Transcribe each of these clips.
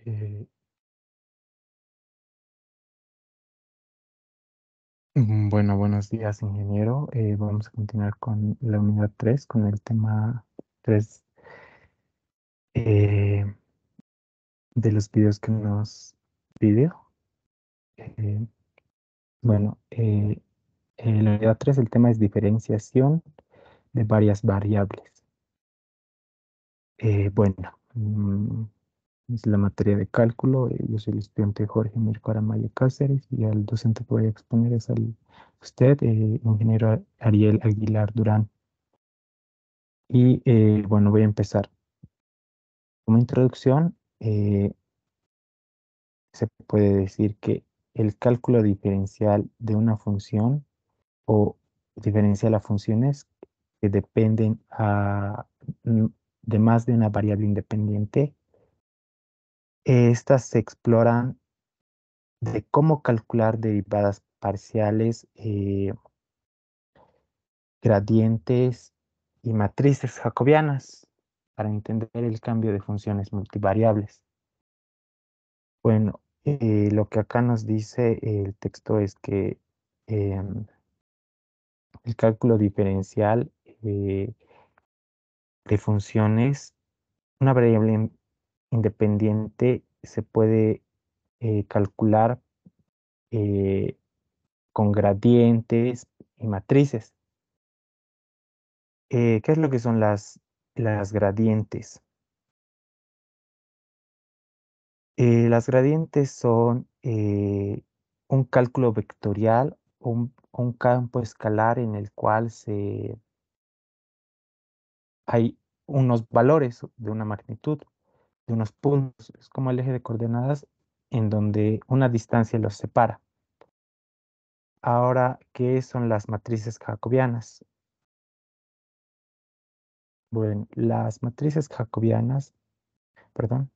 Eh, bueno, buenos días, ingeniero. Vamos a continuar con la unidad 3 con el tema 3 eh, de los videos que nos pidió. Eh, bueno, en la unidad 3 el tema es diferenciación de varias variables. Bueno, es la materia de cálculo. Yo soy el estudiante Jorge Mirko Aramayo Cáceres y el docente que voy a exponer es usted, ingeniero Ariel Aguilar Durán. Y bueno, voy a empezar. Como introducción, se puede decir que el cálculo diferencial de una función o diferencial a funciones que dependen mm, de más de una variable independiente, estas se exploran de cómo calcular derivadas parciales, gradientes y matrices jacobianas para entender el cambio de funciones multivariables. Bueno, lo que acá nos dice el texto es que em, el cálculo diferencial de funciones, una variable independiente se puede calcular eh, con gradientes y matrices. ¿Qué es lo que son las gradientes? Las gradientes son un cálculo vectorial, un campo escalar en el cual hay unos valores de una magnitud, de unos puntos. Es como el eje de coordenadas en donde una distancia los separa. Ahora, ¿qué son las matrices jacobianas? Bueno, perdón,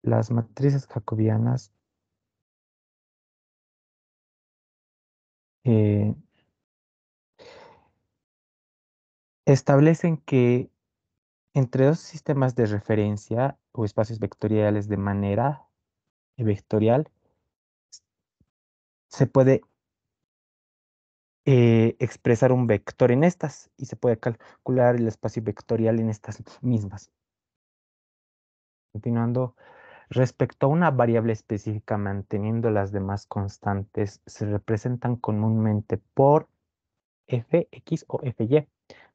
las matrices jacobianas eh, establecen que entre dos sistemas de referencia o espacios vectoriales de manera vectorial se puede expresar un vector en estas y se puede calcular el espacio vectorial en estas mismas. Continuando, respecto a una variable específica manteniendo las demás constantes, se representan comúnmente por fx o fy,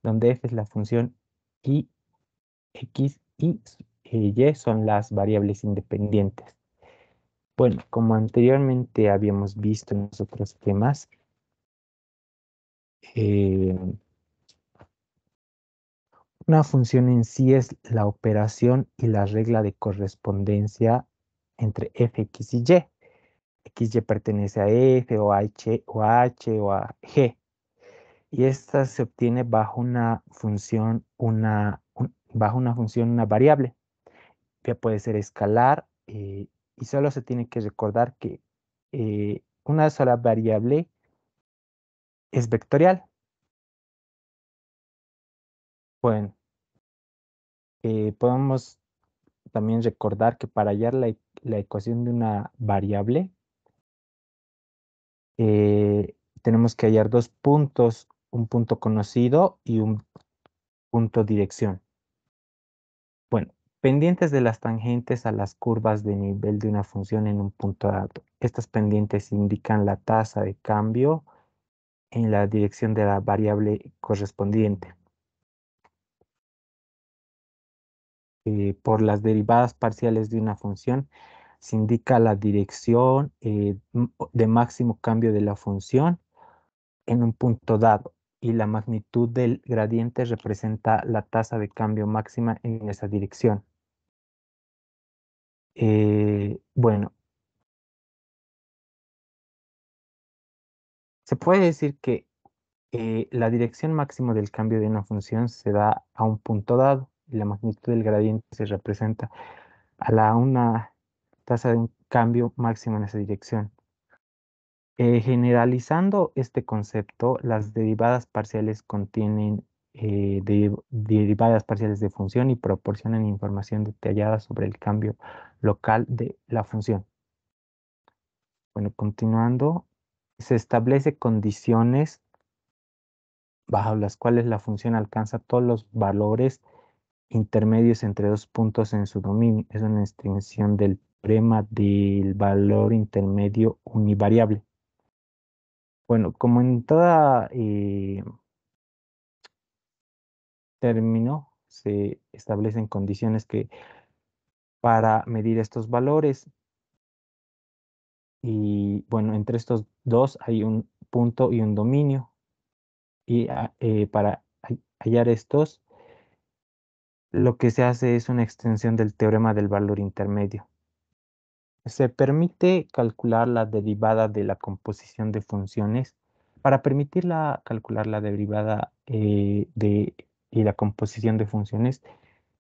donde f es la función y x y y son las variables independientes. Bueno, como anteriormente habíamos visto en los otros temas, eh, una función en sí es la operación y la regla de correspondencia entre f, x y y. X y pertenece a f o a h o a g. Y esta se obtiene bajo una función, bajo una función, una variable, que puede ser escalar, y solo se tiene que recordar que una sola variable es vectorial. Bueno, podemos también recordar que para hallar la ecuación de una variable, tenemos que hallar dos puntos, un punto conocido y un punto dirección. Bueno, pendientes de las tangentes a las curvas de nivel de una función en un punto dado. Estas pendientes indican la tasa de cambio en la dirección de la variable correspondiente. Por las derivadas parciales de una función se indica la dirección de máximo cambio de la función en un punto dado y la magnitud del gradiente representa la tasa de cambio máxima en esa dirección. Bueno, se puede decir que la dirección máxima del cambio de una función se da a un punto dado y la magnitud del gradiente se representa una tasa de un cambio máximo en esa dirección. Generalizando este concepto, las derivadas parciales contienen de derivadas parciales de función y proporcionan información detallada sobre el cambio local de la función. Bueno, continuando, se establece condiciones bajo las cuales la función alcanza todos los valores intermedios entre dos puntos en su dominio. Es una extensión del teorema del valor intermedio univariable. Bueno, como en toda término, se establecen condiciones que para medir estos valores y bueno, entre estos dos hay un punto y un dominio y para hallar estos, lo que se hace es una extensión del teorema del valor intermedio. Se permite calcular la derivada de la composición de funciones. Para permitirla calcular la derivada y la composición de funciones,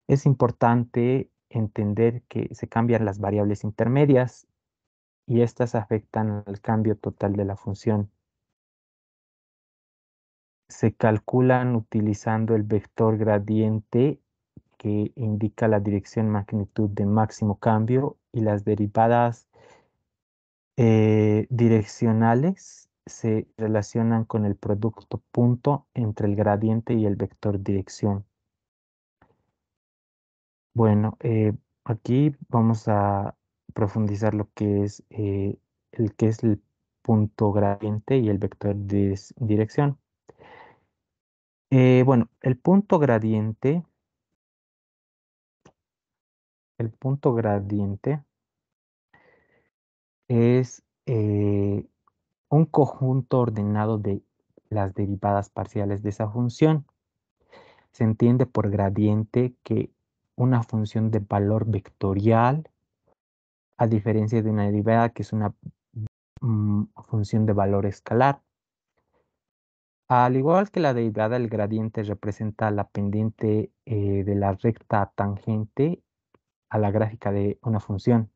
es importante entender que se cambian las variables intermedias y estas afectan al cambio total de la función. Se calculan utilizando el vector gradiente que indica la dirección magnitud de máximo cambio y las derivadas direccionales se relacionan con el producto punto entre el gradiente y el vector dirección. Bueno, aquí vamos a profundizar lo que es el punto gradiente y el vector dirección. Bueno, el punto gradiente es un conjunto ordenado de las derivadas parciales de esa función. Se entiende por gradiente que una función de valor vectorial, a diferencia de una derivada que es una función de valor escalar. Al igual que la derivada, el gradiente representa la pendiente de la recta tangente a la gráfica de una función.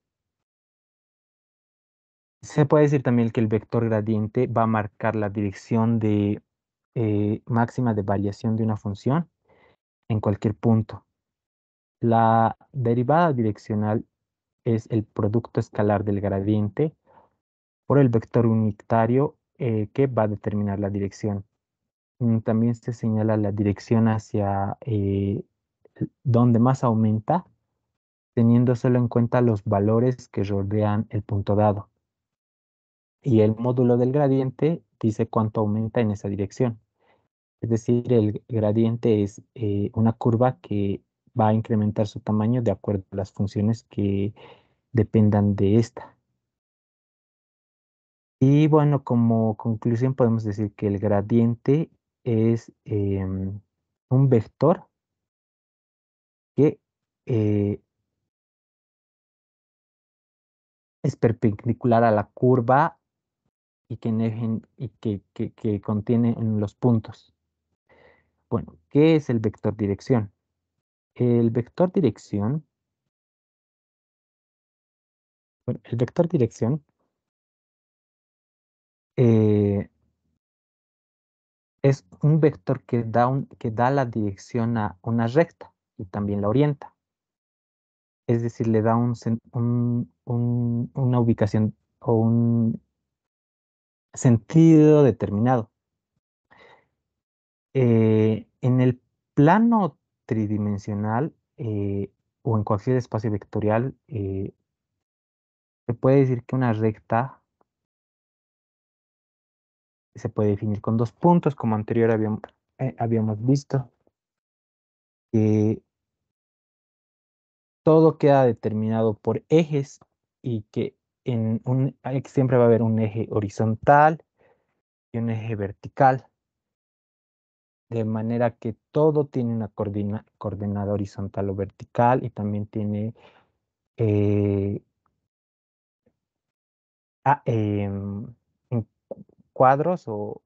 Se puede decir también que el vector gradiente va a marcar la dirección de máxima de variación de una función en cualquier punto. La derivada direccional es el producto escalar del gradiente por el vector unitario que va a determinar la dirección. También se señala la dirección hacia donde más aumenta, teniendo solo en cuenta los valores que rodean el punto dado. Y el módulo del gradiente dice cuánto aumenta en esa dirección. Es decir, el gradiente es una curva que va a incrementar su tamaño de acuerdo a las funciones que dependan de esta. Y bueno, como conclusión podemos decir que el gradiente es un vector que eh, es perpendicular a la curva y que contiene en los puntos. Bueno, ¿qué es el vector dirección? El vector dirección, bueno, el vector dirección eh, es un vector que da la dirección a una recta y también la orienta. Es decir, le da una ubicación o un sentido determinado. En el plano tridimensional o en cualquier espacio vectorial, se puede decir que una recta se puede definir con dos puntos, como anterior habíamos visto. Que todo queda determinado por ejes y que siempre va a haber un eje horizontal y un eje vertical, de manera que todo tiene una coordenada horizontal o vertical y también tiene eh, en cuadros o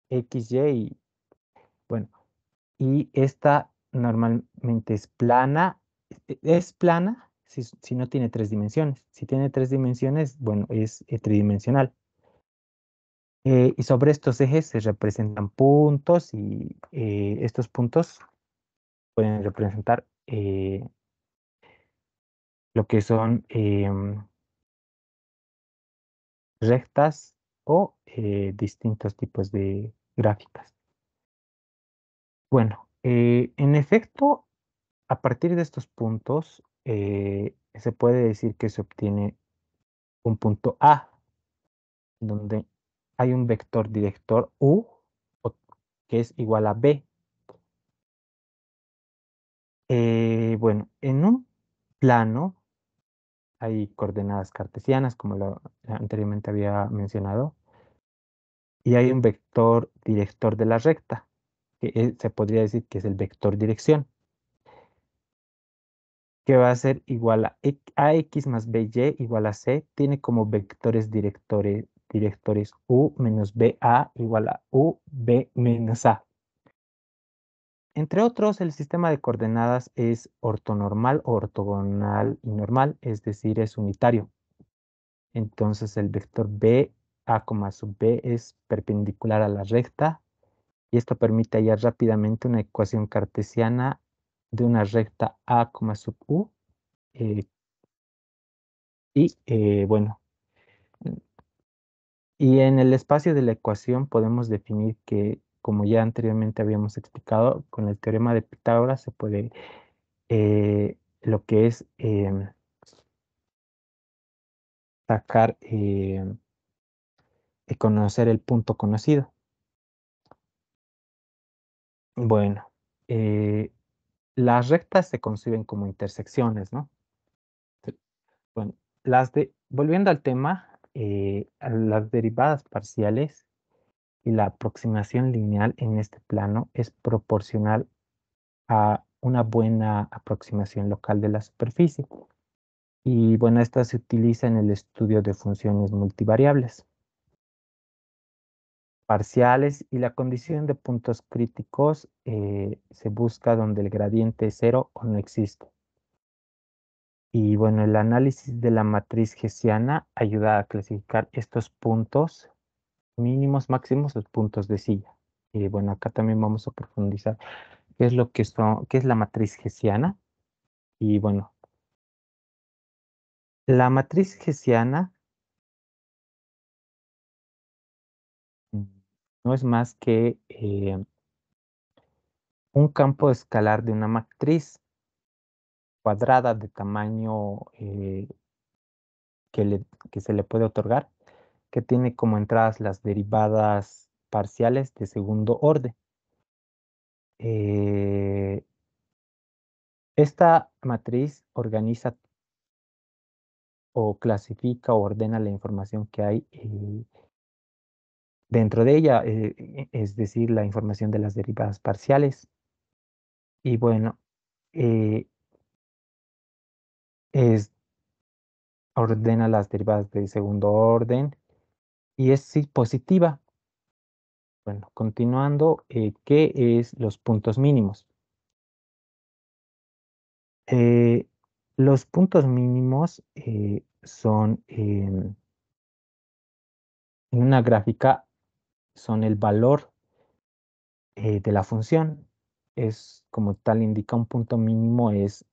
X, Y, y bueno, y esta normalmente es plana, es plana si no tiene tres dimensiones. Si tiene tres dimensiones, bueno, es tridimensional. Y sobre estos ejes se representan puntos y estos puntos pueden representar lo que son rectas o distintos tipos de gráficas. Bueno, en efecto, a partir de estos puntos se puede decir que se obtiene un punto A, donde hay un vector director U, o- que es igual a B. Bueno, en un plano hay coordenadas cartesianas, como lo anteriormente había mencionado, y hay un vector director de la recta, que se podría decir que es el vector dirección, que va a ser igual a AX más BY igual a C, tiene como vectores directores U menos BA igual a UB menos A. Entre otros, el sistema de coordenadas es ortonormal, ortogonal y normal, es decir, es unitario. Entonces el vector B, A, sub B es perpendicular a la recta y esto permite hallar rápidamente una ecuación cartesiana de una recta A, sub U. eh, bueno, y en el espacio de la ecuación podemos definir que, como ya anteriormente habíamos explicado, con el teorema de Pitágoras se puede lo que es sacar y conocer el punto conocido. Bueno, eh, las rectas se conciben como intersecciones, ¿no? Sí. Bueno, volviendo al tema, a las derivadas parciales y la aproximación lineal en este plano es proporcional a una buena aproximación local de la superficie. Y bueno, esta se utiliza en el estudio de funciones multivariables parciales y la condición de puntos críticos se busca donde el gradiente es cero o no existe. Y bueno, el análisis de la matriz hessiana ayuda a clasificar estos puntos mínimos, máximos, los puntos de silla. Y bueno, acá también vamos a profundizar qué es lo que son, qué es la matriz hessiana. Y bueno, la matriz hessiana mm, no es más que un campo escalar de una matriz cuadrada de tamaño que se le puede otorgar, que tiene como entradas las derivadas parciales de segundo orden. Eh, Esta matriz organiza o clasifica o ordena la información que hay dentro de ella, es decir, la información de las derivadas parciales. Y bueno, eh, es, ordena las derivadas de segundo orden y es sí, positiva. Bueno, continuando, ¿qué es los puntos mínimos? Eh, los puntos mínimos son, en una gráfica, son el valor de la función. Es como tal indica un punto mínimo, es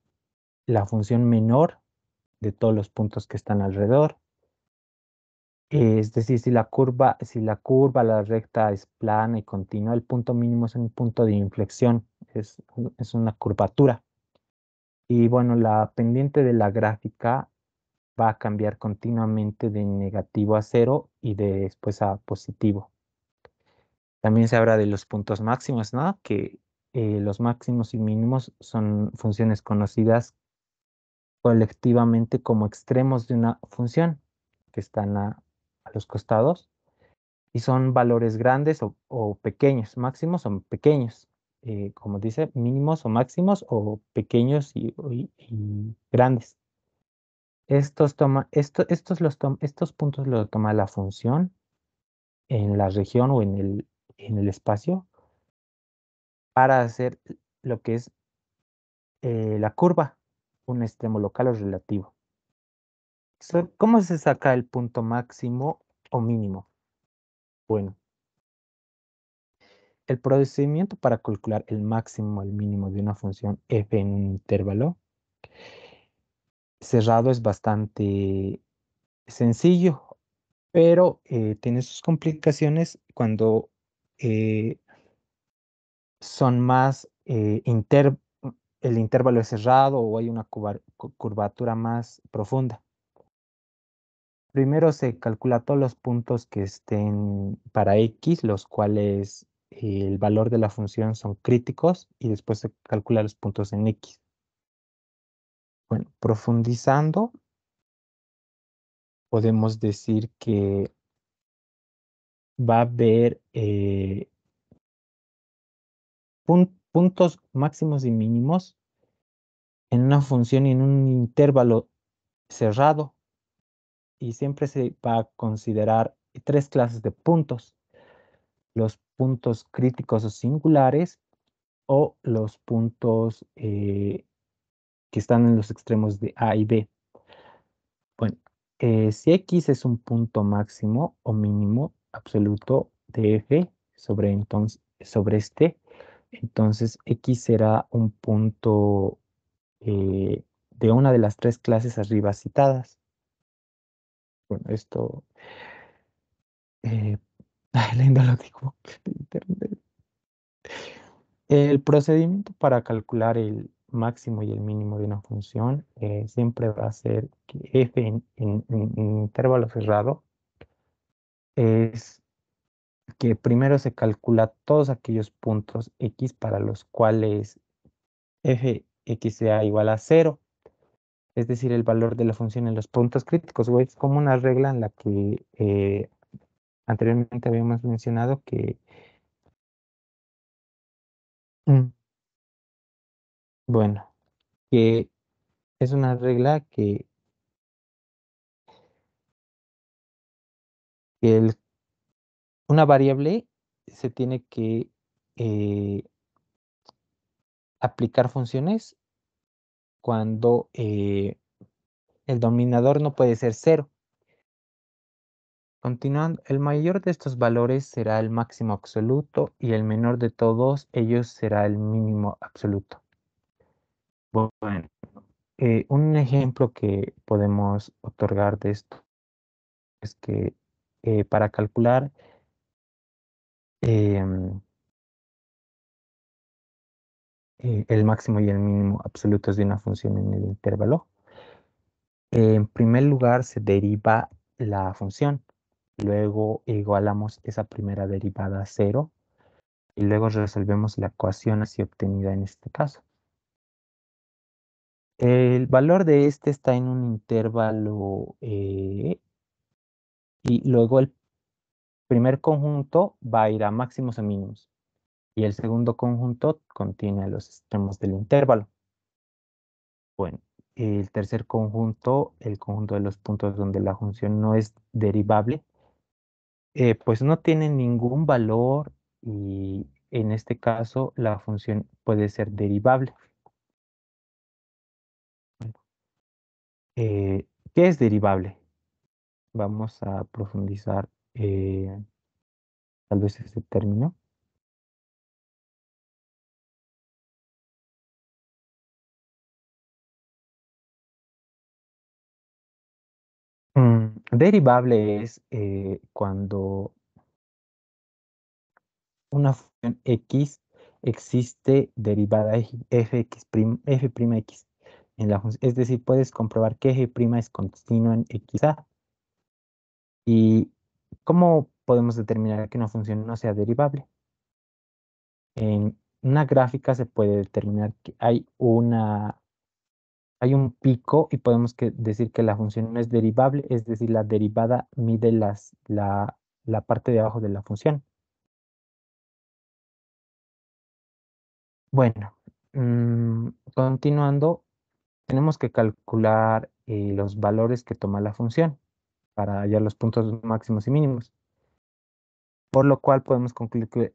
la función menor de todos los puntos que están alrededor. Es decir, si la curva, la recta es plana y continua, el punto mínimo es un punto de inflexión, es una curvatura. Y bueno, la pendiente de la gráfica va a cambiar continuamente de negativo a cero y de después a positivo. También se habla de los puntos máximos, ¿no? Que los máximos y mínimos son funciones conocidas colectivamente como extremos de una función que están a los costados y son valores grandes o pequeños, máximos o pequeños. Como dice, mínimos o máximos o pequeños y grandes. Estos puntos los toma la función en la región o en el espacio para hacer lo que es la curva, un extremo local o relativo. ¿Cómo se saca el punto máximo o mínimo? Bueno, el procedimiento para calcular el máximo o el mínimo de una función f en un intervalo cerrado es bastante sencillo, pero tiene sus complicaciones cuando eh, son más el intervalo es cerrado o hay una curvatura más profunda. Primero se calcula todos los puntos que estén para x, los cuales el valor de la función son críticos, y después se calcula los puntos en x. Bueno, profundizando, podemos decir que va a haber puntos máximos y mínimos en una función y en un intervalo cerrado, y siempre se va a considerar tres clases de puntos: los puntos críticos o singulares, o los puntos que están en los extremos de A y B. Bueno, si X es un punto máximo o mínimo absoluto de F sobre entonces X será un punto de una de las tres clases arriba citadas. Bueno, esto, eh, leyendo lo digo de internet. El procedimiento para calcular el máximo y el mínimo de una función siempre va a ser que f en intervalo cerrado es que primero se calcula todos aquellos puntos x para los cuales fx sea igual a cero, es decir, el valor de la función en los puntos críticos. O es como una regla en la que anteriormente habíamos mencionado que, mm, bueno, que es una regla que una variable se tiene que eh, aplicar funciones cuando el dominador no puede ser cero. Continuando, el mayor de estos valores será el máximo absoluto y el menor de todos ellos será el mínimo absoluto. Bueno, un ejemplo que podemos otorgar de esto es que para calcular em, el máximo y el mínimo absolutos de una función en el intervalo, en primer lugar se deriva la función, luego igualamos esa primera derivada a cero y luego resolvemos la ecuación así obtenida en este caso. El valor de este está en un intervalo y luego el primer conjunto va a ir a máximos a mínimos y el segundo conjunto contiene los extremos del intervalo. Bueno, el tercer conjunto, el conjunto de los puntos donde la función no es derivable, pues no tiene ningún valor, y en este caso la función puede ser derivable. Bueno, ¿qué es derivable? Vamos a profundizar tal vez ese término. Derivable es cuando una función x existe derivada fx' en la función. Es decir, puedes comprobar que f' es continuo en xa. ¿Y cómo podemos determinar que una función no sea derivable? En una gráfica se puede determinar que hay un pico y podemos decir que la función no es derivable, es decir, la derivada mide la parte de abajo de la función. Bueno, continuando, tenemos que calcular los valores que toma la función para hallar los puntos máximos y mínimos, por lo cual podemos concluir que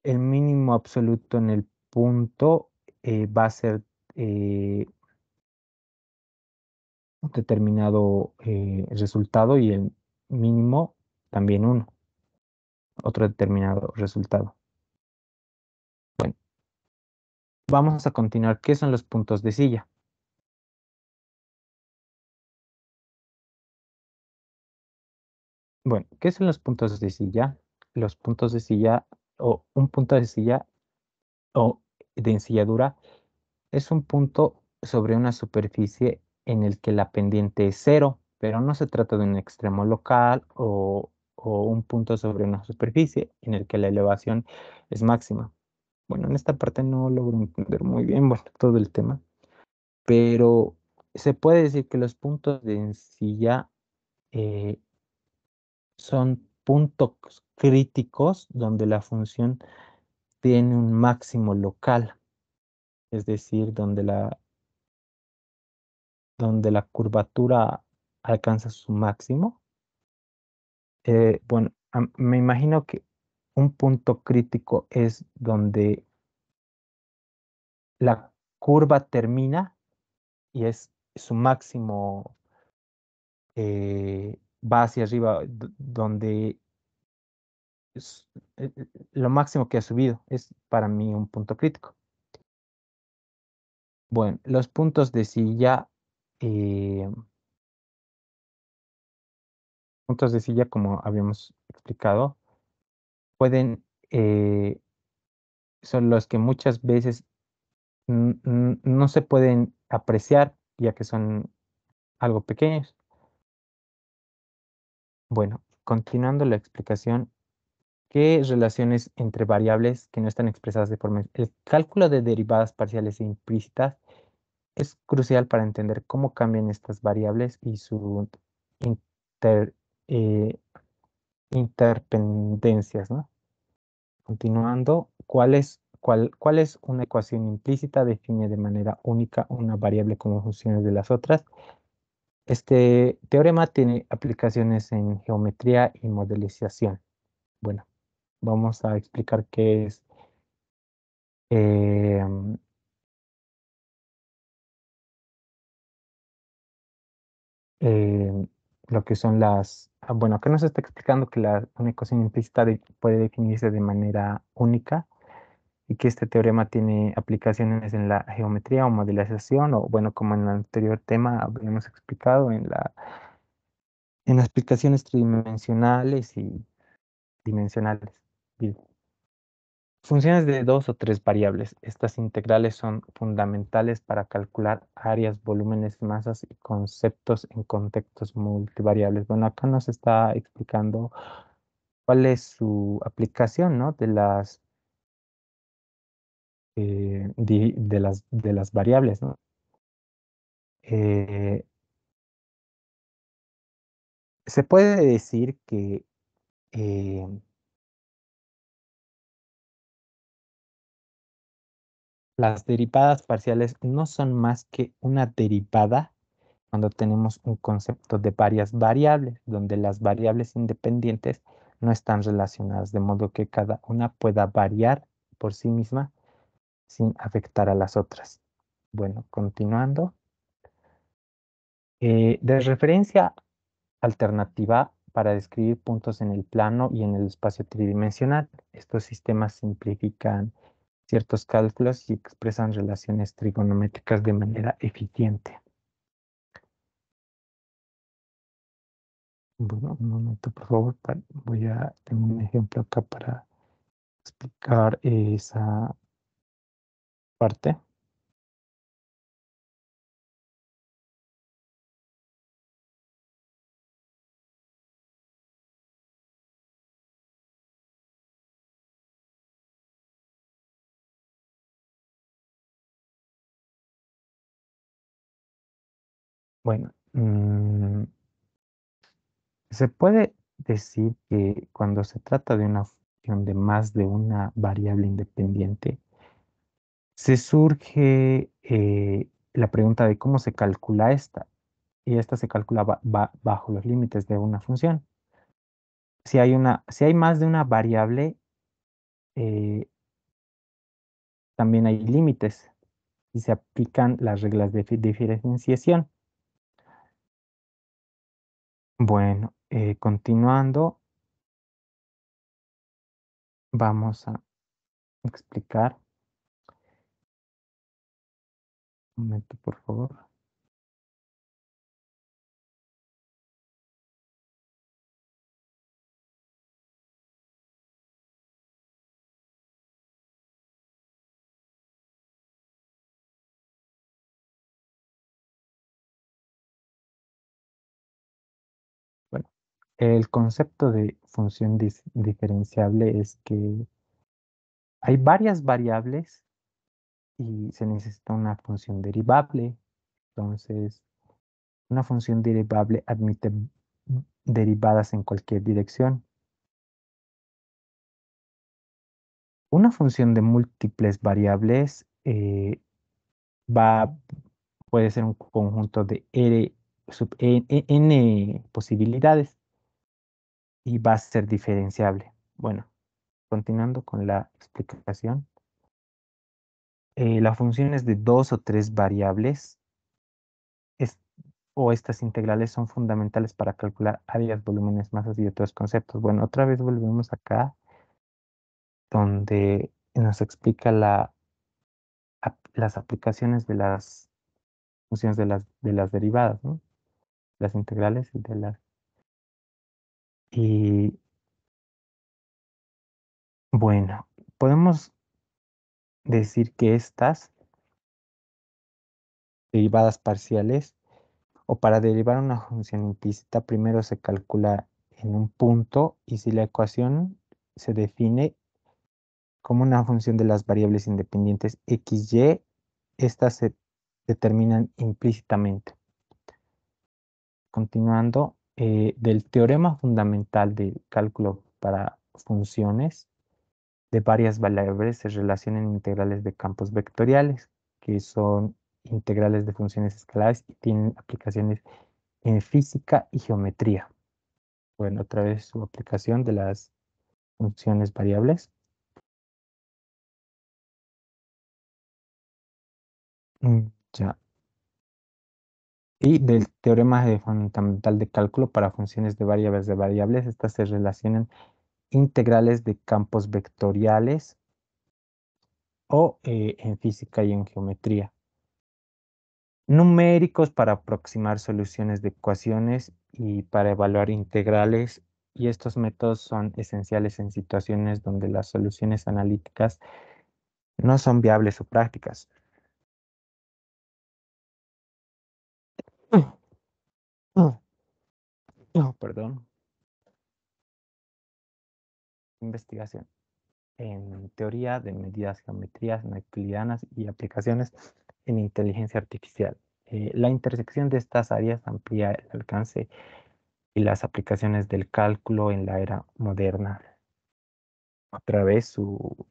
el mínimo absoluto en el punto va a ser un determinado resultado, y el mínimo también uno. otro determinado resultado. Bueno, vamos a continuar. ¿Qué son los puntos de silla? Bueno, ¿qué son los puntos de silla? Los puntos de silla o un punto de silla o de ensilladura es un punto sobre una superficie en el que la pendiente es cero, pero no se trata de un extremo local o un punto sobre una superficie en el que la elevación es máxima. Bueno, en esta parte no logro entender muy bien, bueno, todo el tema, pero se puede decir que los puntos de encilla eh, son puntos críticos donde la función tiene un máximo local, es decir, donde la curvatura alcanza su máximo. Bueno, me imagino que un punto crítico es donde la curva termina y es su máximo, va hacia arriba, donde lo máximo que ha subido es para mí un punto crítico. Bueno, los puntos de silla, eh, como habíamos explicado, pueden, son los que muchas veces no se pueden apreciar ya que son algo pequeños. Bueno, continuando la explicación, ¿qué relaciones entre variables que no están expresadas de forma... El cálculo de derivadas parciales e implícitas es crucial para entender cómo cambian estas variables y su inter- eh, interpendencias, ¿no? Continuando, ¿cuál es una ecuación implícita? Define de manera única una variable como funciones de las otras. Este teorema tiene aplicaciones en geometría y modelización. Bueno, vamos a explicar qué es eh, eh, lo que son bueno, acá nos está explicando que una ecuación implícita puede definirse de manera única y que este teorema tiene aplicaciones en la geometría o modelización, o bueno, como en el anterior tema habíamos explicado, en las aplicaciones tridimensionales y dimensionales. Bien. Funciones de dos o tres variables. Estas integrales son fundamentales para calcular áreas, volúmenes, masas y conceptos en contextos multivariables. Bueno, acá nos está explicando cuál es su aplicación, ¿no? De las variables, ¿no? Eh, Se puede decir que eh, las derivadas parciales no son más que una derivada cuando tenemos un concepto de varias variables, donde las variables independientes no están relacionadas, de modo que cada una pueda variar por sí misma sin afectar a las otras. Bueno, continuando. De referencia alternativa para describir puntos en el plano y en el espacio tridimensional. Estos sistemas simplifican ciertos cálculos y expresan relaciones trigonométricas de manera eficiente. Bueno, un momento, por favor. Tengo un ejemplo acá para explicar esa parte. Bueno, se puede decir que cuando se trata de una función de más de una variable independiente, se surge la pregunta de cómo se calcula esta. Y esta se calcula bajo los límites de una función. Si hay más de una variable, eh, también hay límites y se aplican las reglas de diferenciación. Bueno, continuando, Vamos a explicar. Un momento, por favor. Bueno, el concepto de función diferenciable es que hay varias variables y se necesita una función derivable. Entonces, una función derivable admite derivadas en cualquier dirección. Una función de múltiples variables va, puede ser un conjunto de R sub n posibilidades y va a ser diferenciable. Bueno, continuando con la explicación, las funciones de dos o tres variables es- o estas integrales son fundamentales para calcular áreas, volúmenes, masas y otros conceptos. Bueno, otra vez volvemos acá donde nos explica las aplicaciones de las funciones de las derivadas, ¿no? Las integrales y de las... Y bueno, podemos decir que estas derivadas parciales o para derivar una función implícita, primero se calcula en un punto y si la ecuación se define como una función de las variables independientes x, y, estas se determinan implícitamente. Continuando, del teorema fundamental del cálculo para funciones de varias variables se relacionan integrales de campos vectoriales, que son integrales de funciones escalares y tienen aplicaciones en física y geometría. Bueno, otra vez su aplicación de las funciones variables. Ya. Y del teorema fundamental de cálculo para funciones de variables, estas se relacionan integrales de campos vectoriales o en física y en geometría. Numéricos para aproximar soluciones de ecuaciones y para evaluar integrales. Y estos métodos son esenciales en situaciones donde las soluciones analíticas no son viables o prácticas. Oh, perdón. Investigación en teoría de medidas geometrías no euclidianas y aplicaciones en inteligencia artificial. La intersección de estas áreas amplía el alcance y las aplicaciones del cálculo en la era moderna. Otra vez su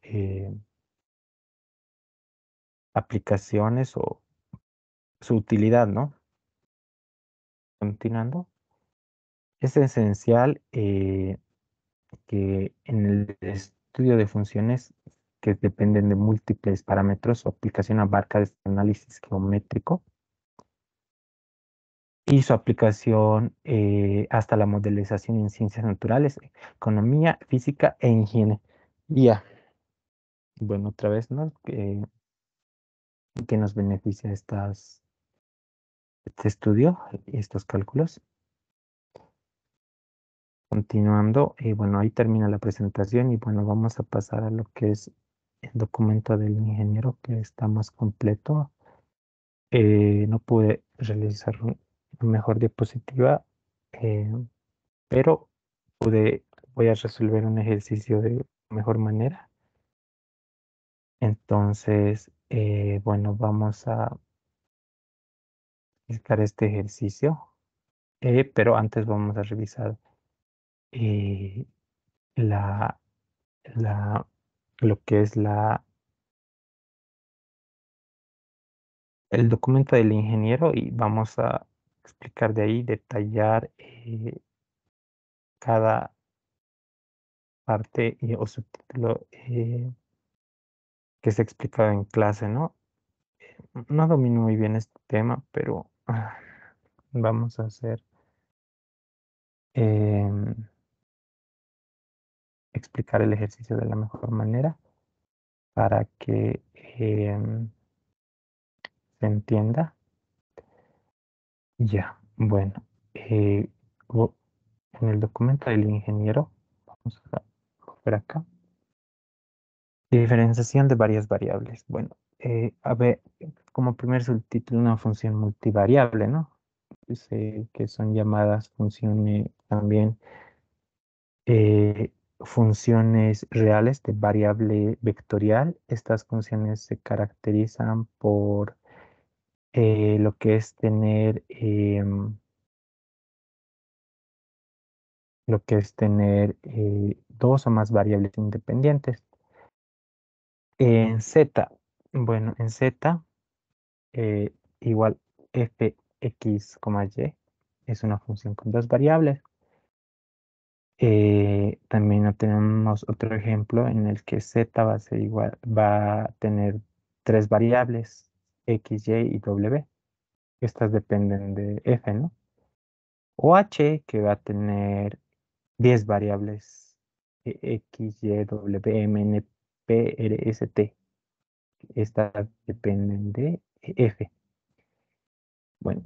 aplicaciones o su utilidad, ¿no? Continuando, es esencial que en el estudio de funciones que dependen de múltiples parámetros, su aplicación abarca desde análisis geométrico y su aplicación hasta la modelización en ciencias naturales, economía, física e ingeniería. Bueno, otra vez, ¿no? ¿Qué nos beneficia este estudio y estos cálculos? Continuando, bueno, ahí termina la presentación y bueno, vamos a pasar a lo que es el documento del ingeniero que está más completo. No pude realizar una mejor diapositiva, eh, pero voy a resolver un ejercicio de mejor manera. Entonces, bueno, vamos a buscar este ejercicio, pero antes vamos a revisar eh, la, la, lo que es el documento del ingeniero y vamos a explicar de ahí, detallar cada parte o subtítulo que se ha explicado en clase, ¿no? No domino muy bien este tema, pero vamos a hacer em, explicar el ejercicio de la mejor manera para que se entienda. Ya, bueno, eh, vo- en el documento del ingeniero, vamos a ver acá, diferenciación de varias variables. Bueno, a ver, como primer subtítulo, una función multivariable, ¿no? Dice que son llamadas funciones también funciones reales de variable vectorial. Estas funciones se caracterizan por lo que es tener dos o más variables independientes. En Z, bueno, en Z eh, igual fx, y es una función con dos variables. También tenemos otro ejemplo en el que z va a ser igual, va a tener tres variables, x, y y w. Estas dependen de f, ¿no? O h, que va a tener 10 variables, x, y, w, m, n, p, r, s, t. Estas dependen de f. Bueno,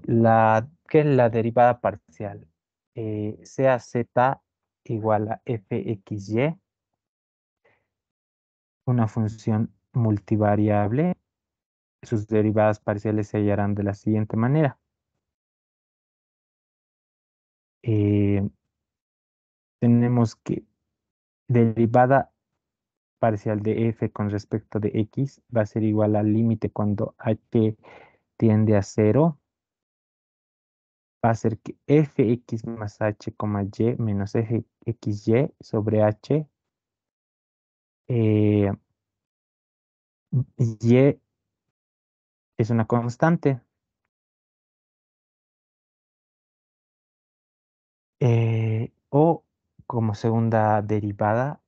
¿qué es la derivada parcial? Sea z igual a fxy, una función multivariable. Sus derivadas parciales se hallarán de la siguiente manera. Eh, Tenemos que derivada parcial de f con respecto de x va a ser igual al límite cuando h tiende a cero. Va a ser que fx más h, y menos fxy sobre h. eh, y es una constante. O como segunda derivada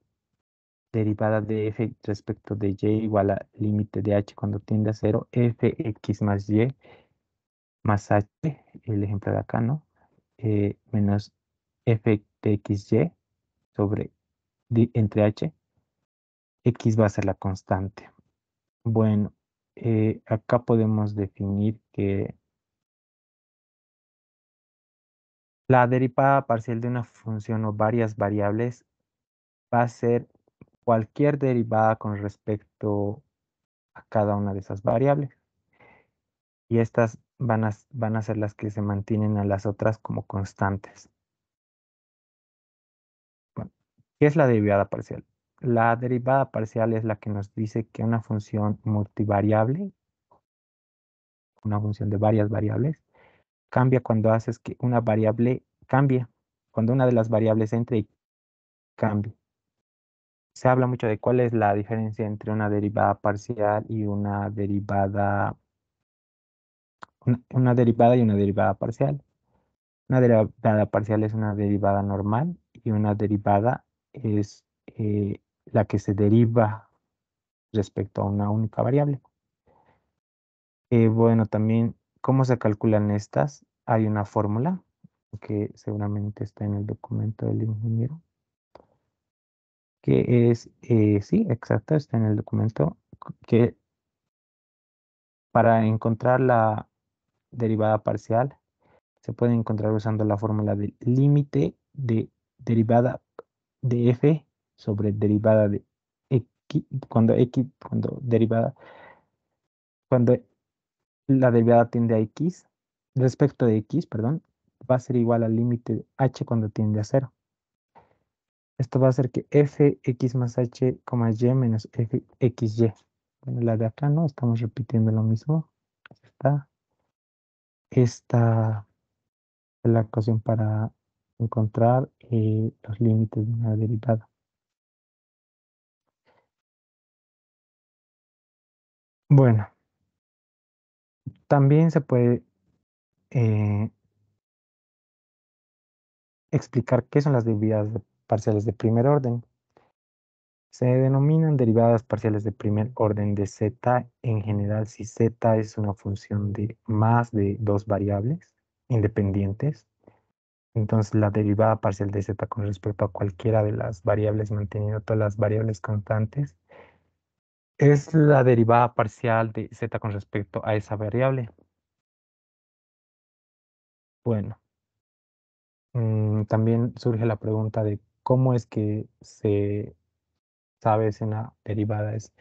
de f respecto de y igual a límite de h cuando tiende a cero, fx más y más h, el ejemplo de acá, ¿no? Menos f de xy sobre entre h, x va a ser la constante. Bueno, acá podemos definir que la derivada parcial de una función o varias variables va a ser cualquier derivada con respecto a cada una de esas variables. Y estas van a ser las que se mantienen a las otras como constantes. Bueno, ¿qué es la derivada parcial? La derivada parcial es la que nos dice que una función multivariable, una función de varias variables, cambia cuando haces que una variable cambie, cuando una de las variables entre y cambie. Se habla mucho de cuál es la diferencia entre una derivada parcial y una derivada y una derivada parcial. Una derivada parcial es una derivada normal y una derivada es la que se deriva respecto a una única variable. Bueno, también, ¿cómo se calculan estas? Hay una fórmula que seguramente está en el documento del ingeniero, que es, sí, exacto, está en el documento, que para encontrar la derivada parcial se puede encontrar usando la fórmula del límite de derivada de f sobre derivada de x, cuando la derivada tiende a x, respecto de x, perdón, va a ser igual al límite de h cuando tiende a cero. Esto va a hacer que fx más h, y menos fxy. Bueno, la de acá no, estamos repitiendo lo mismo. Está esta es la ecuación para encontrar los límites de una derivada. Bueno, también se puede eh, explicar qué son las derivadas parciales de primer orden. Se denominan derivadas parciales de primer orden de z en general si z es una función de más de dos variables independientes Entonces la derivada parcial de z con respecto a cualquiera de las variables, manteniendo todas las variables constantes, es la derivada parcial de z con respecto a esa variable. Bueno, también surge la pregunta de cómo es que se sabe si una derivada es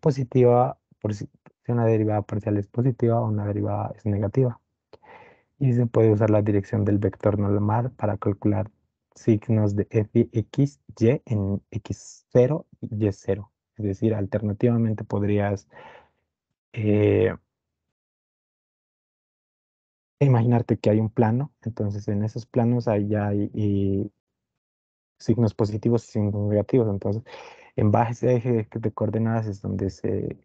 positiva, si una derivada parcial es positiva o una derivada es negativa. Y se puede usar la dirección del vector normal para calcular signos de f, x, y en x0 y y0. Es decir, alternativamente podrías eh, imaginarte que hay un plano, entonces en esos planos ahí ya hay signos positivos y signos negativos. Entonces, en base a ese eje de coordenadas es donde se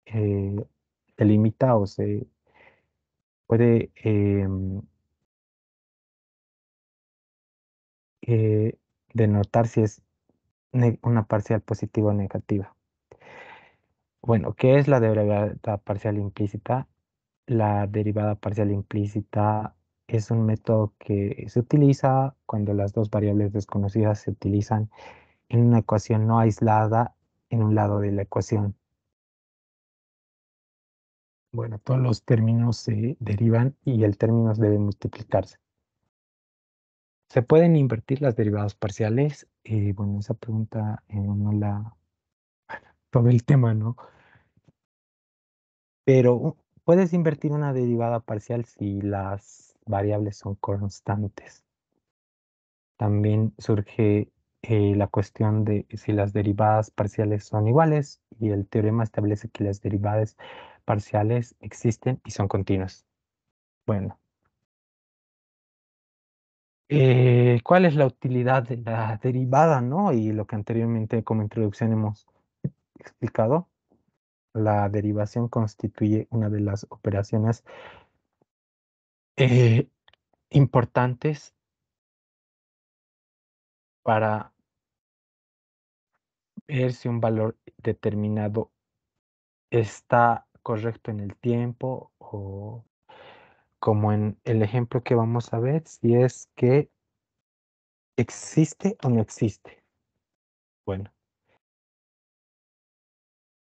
eh, delimita o se puede eh, denotar si es una parcial positiva o negativa. Bueno, ¿qué es la derivada parcial implícita? La derivada parcial implícita es un método que se utiliza cuando las dos variables desconocidas se utilizan en una ecuación no aislada en un lado de la ecuación. Bueno, todos los términos se derivan y el término debe multiplicarse. ¿Se pueden invertir las derivadas parciales? Bueno, esa pregunta no la... todo el tema, ¿no? Pero puedes invertir una derivada parcial si las variables son constantes. También surge la cuestión de si las derivadas parciales son iguales y el teorema establece que las derivadas parciales existen y son continuas. Bueno, ¿cuál es la utilidad de la derivada, no? Y lo que anteriormente como introducción hemos explicado, la derivación constituye una de las operaciones eh, importantes para ver si un valor determinado está correcto en el tiempo o como en el ejemplo que vamos a ver, si es que existe o no existe. Bueno,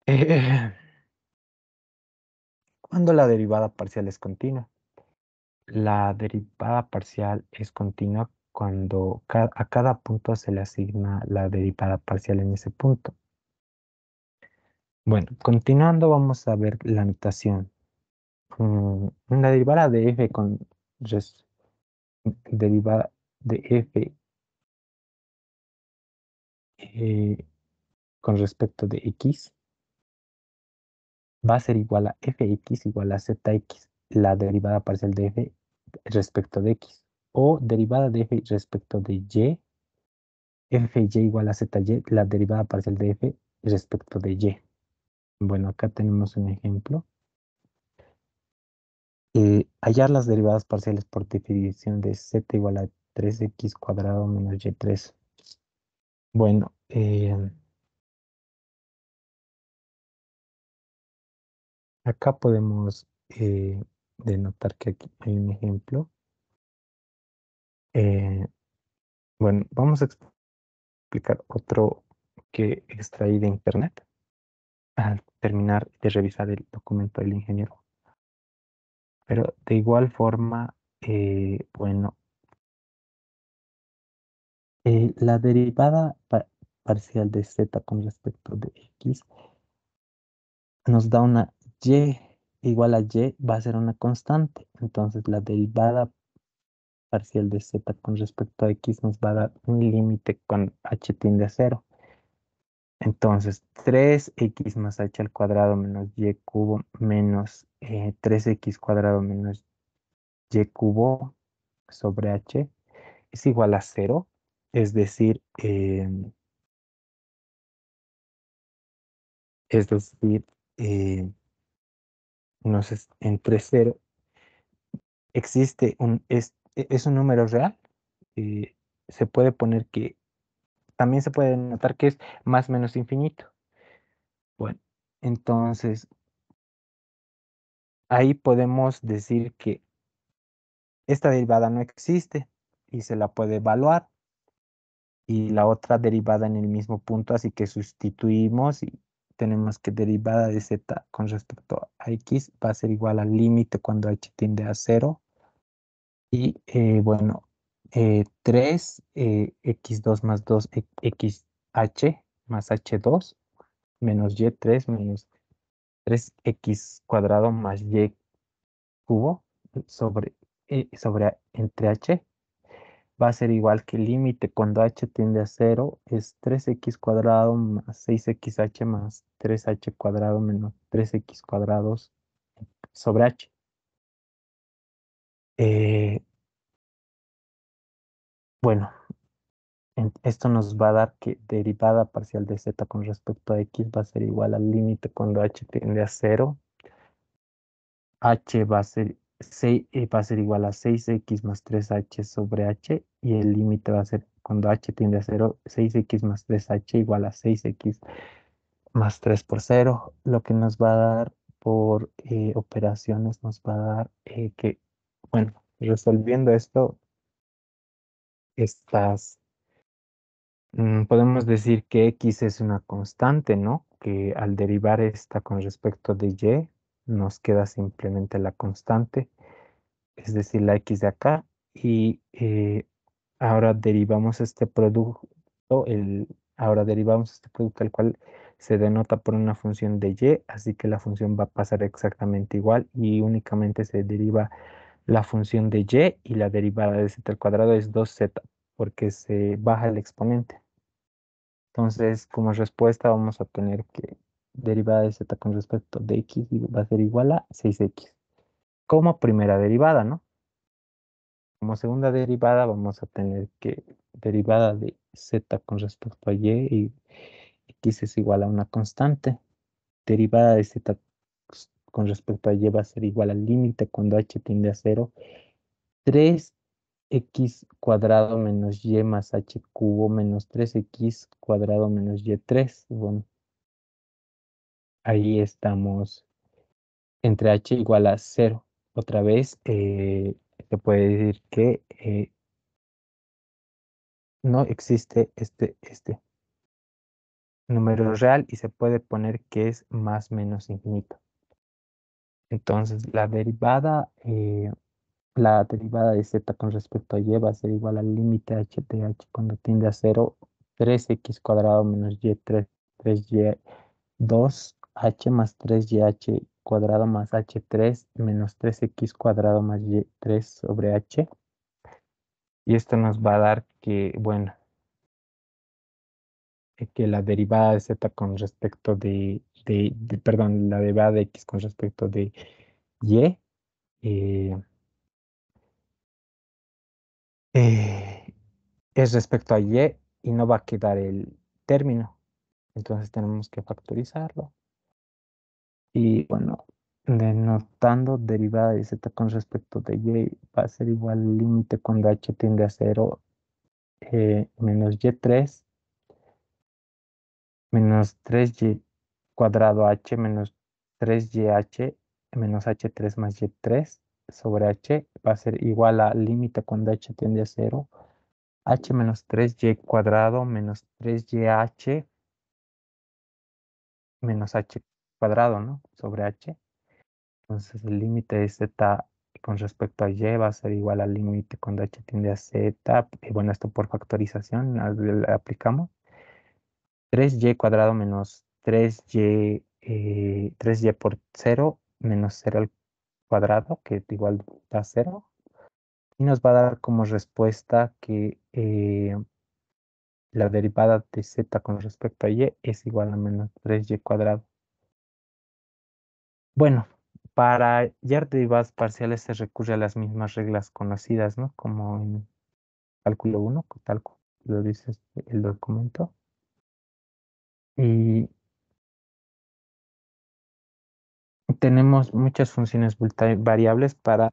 eh, cuando la derivada parcial es continua. La derivada parcial es continua cuando a cada punto se le asigna la derivada parcial en ese punto. Bueno, continuando vamos a ver la notación. La derivada de f res- derivada de f eh, con respecto de x va a ser igual a fx igual a zx, la derivada parcial de f respecto de x, o derivada de f respecto de y, fy igual a zy, la derivada parcial de f respecto de y. Bueno, acá tenemos un ejemplo. Hallar las derivadas parciales por definición de z igual a 3x cuadrado menos y3. Bueno, acá podemos denotar que aquí hay un ejemplo. Eh, bueno, vamos a explicar otro que extraí de internet al terminar de revisar el documento del ingeniero. Pero de igual forma, bueno, la derivada parcial de z con respecto de x nos da una y igual a y va a ser una constante. Entonces la derivada parcial de z con respecto a x nos va a dar un límite cuando h tiende a cero. Entonces 3x más h al cuadrado menos y cubo menos 3x cuadrado menos y cubo sobre h es igual a cero. Es decir, es decir, eh, entre cero existe es un número real. eh, Se puede poner que, también se puede notar que es más o menos infinito. Bueno, entonces ahí podemos decir que esta derivada no existe. y se la puede evaluar. Y la otra derivada en el mismo punto, así que sustituimos y tenemos que derivada de z con respecto a x va a ser igual al límite cuando h tiende a cero. Y bueno, 3 x2 más 2 xh más h2 menos y3 menos 3x cuadrado más y cubo sobre, entre h va a ser igual que el límite cuando h tiende a cero es 3x cuadrado más 6xh más 3h cuadrado menos 3x cuadrados sobre h. Eh, bueno, esto nos va a dar que derivada parcial de z con respecto a x va a ser igual al límite cuando h tiende a cero. H va a ser, va a ser igual a 6x más 3h sobre h y el límite va a ser cuando h tiende a cero 6x más 3h igual a 6x más 3 por cero, lo que nos va a dar por operaciones, nos va a dar que, bueno, resolviendo esto, estas, podemos decir que x es una constante, ¿no? Que al derivar esta con respecto de y, nos queda simplemente la constante, es decir, la x de acá, y ahora derivamos este producto, ahora derivamos este producto el cual se denota por una función de y, así que la función va a pasar exactamente igual y únicamente se deriva la función de y la derivada de z al cuadrado es 2z porque se baja el exponente. Entonces, como respuesta vamos a tener que derivada de z con respecto de x va a ser igual a 6x como primera derivada, ¿no? Como segunda derivada vamos a tener que derivada de z con respecto a y x es igual a una constante. Derivada de z con respecto a y va a ser igual al límite cuando h tiende a cero. 3x cuadrado menos y más h cubo menos 3x cuadrado menos y3. Bueno, ahí estamos entre h igual a cero. Otra vez se puede decir que no existe este número real y se puede poner que es más menos infinito. Entonces, la derivada de z con respecto a y va a ser igual al límite h de h cuando tiende a cero, 3x cuadrado menos y3, 3y2, h más 3y cuadrado más h3 menos 3x cuadrado más y3 sobre h. Y esto nos va a dar que, bueno, que la derivada de z con respecto perdón, la derivada de x con respecto de y eh, eh, es respecto a y no va a quedar el término. Entonces tenemos que factorizarlo. Y bueno, denotando derivada de z con respecto de y va a ser igual al límite cuando h tiende a cero menos y3 menos 3y cuadrado h menos 3y menos h3 más y3 sobre h va a ser igual al límite cuando h tiende a cero, h menos 3y cuadrado menos 3y menos h cuadrado, ¿no? Sobre h. Entonces el límite de z con respecto a y va a ser igual al límite cuando h tiende a z. Y bueno, esto por factorización aplicamos. 3y cuadrado menos 3y por cero menos cero al cuadrado, que igual da cero. Y nos va a dar como respuesta que la derivada de z con respecto a y es igual a menos 3y cuadrado. Bueno, para hallar derivadas parciales se recurre a las mismas reglas conocidas, ¿no? Como en cálculo 1, tal como lo dice el documento. Y tenemos muchas funciones variables para